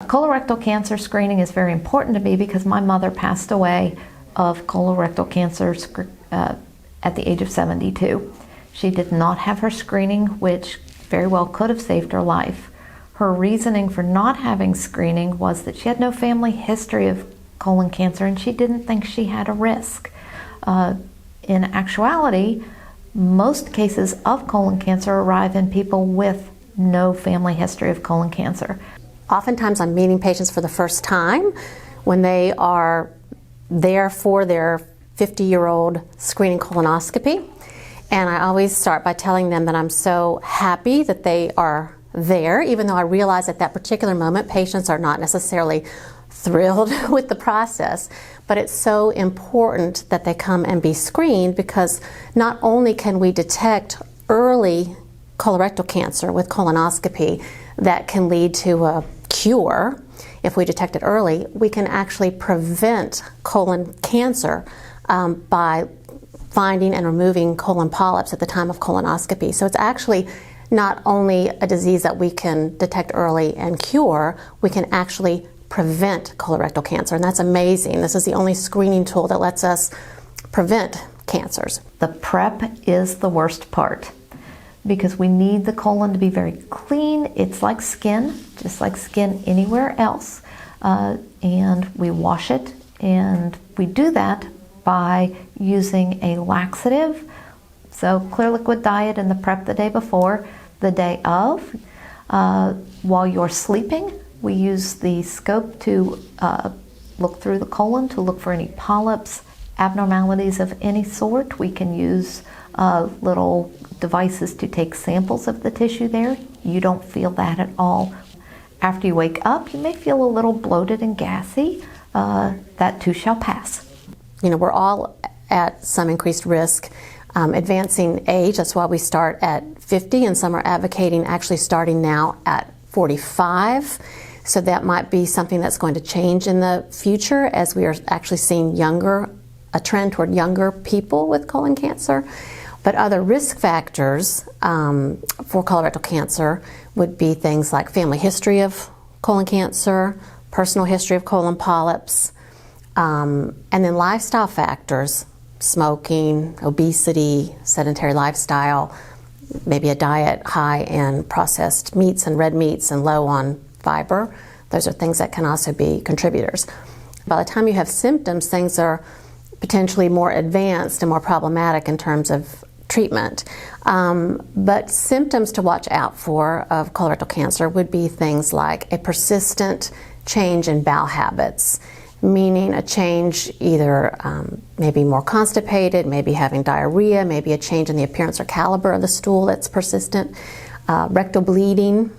Colorectal cancer screening is very important to me because my mother passed away of colorectal cancer at the age of 72. She did not have her screening, which very well could have saved her life. Her reasoning for not having screening was that she had no family history of colon cancer and she didn't think she had a risk. In actuality, most cases of colon cancer arrive in people with no family history of colon cancer. Oftentimes I'm meeting patients for the first time when they are there for their 50-year-old screening colonoscopy. And I always start by telling them that I'm so happy that they are there, even though I realize at that particular moment patients are not necessarily thrilled with the process. But it's so important that they come and be screened because not only can we detect early colorectal cancer with colonoscopy that can lead to a cure, if we detect it early, we can actually prevent colon cancer by finding and removing colon polyps at the time of colonoscopy. So it's actually not only a disease that we can detect early and cure, we can actually prevent colorectal cancer, and that's amazing. This is the only screening tool that lets us prevent cancers. The prep is the worst part because we need the colon to be very clean. It's like skin, just like skin anywhere else, and we wash it, and we do that by using a laxative. So clear liquid diet in the prep the day before. The day of, while you're sleeping, we use the scope to look through the colon to look for any polyps, abnormalities of any sort. We can use little devices to take samples of the tissue there. You don't feel that at all. After you wake up, you may feel a little bloated and gassy. That too shall pass. You know, we're all at some increased risk. Advancing age, that's why we start at 50, and some are advocating actually starting now at 45. So that might be something that's going to change in the future as we are actually seeing a trend toward younger people with colon cancer. But other risk factors for colorectal cancer would be things like family history of colon cancer, personal history of colon polyps, and then lifestyle factors. Smoking, obesity, sedentary lifestyle, maybe a diet high in processed meats and red meats and low on fiber. Those are things that can also be contributors. By the time you have symptoms, things are potentially more advanced and more problematic in terms of treatment. But symptoms to watch out for of colorectal cancer would be things like a persistent change in bowel habits, meaning a change either maybe more constipated, maybe having diarrhea, maybe a change in the appearance or caliber of the stool that's persistent, rectal bleeding,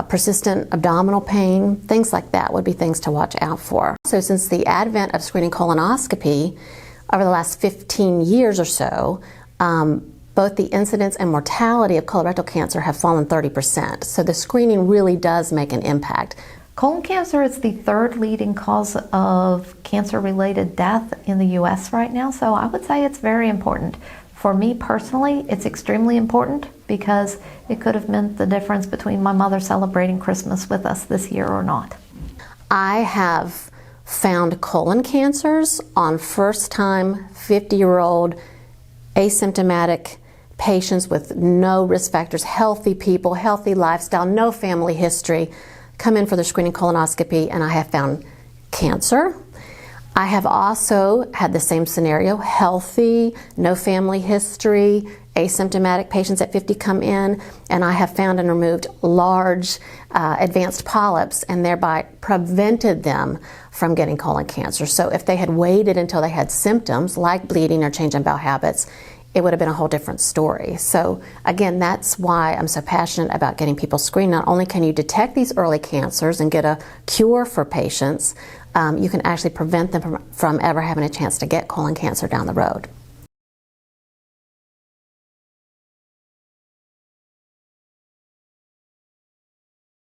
persistent abdominal pain, things like that would be things to watch out for. So since the advent of screening colonoscopy over the last 15 years or so, both the incidence and mortality of colorectal cancer have fallen 30%. So the screening really does make an impact. Colon cancer is the third leading cause of cancer-related death in the U.S. right now, so I would say it's very important. For me personally, it's extremely important because it could have meant the difference between my mother celebrating Christmas with us this year or not. I have found colon cancers on first-time 50-year-old asymptomatic patients with no risk factors, healthy people, healthy lifestyle, no family history, come in for the screening colonoscopy, and I have found cancer. I have also had the same scenario, healthy, no family history, asymptomatic patients at 50 come in, and I have found and removed large advanced polyps and thereby prevented them from getting colon cancer. So if they had waited until they had symptoms like bleeding or change in bowel habits, it would have been a whole different story. So again, that's why I'm so passionate about getting people screened. Not only can you detect these early cancers and get a cure for patients, you can actually prevent them from ever having a chance to get colon cancer down the road.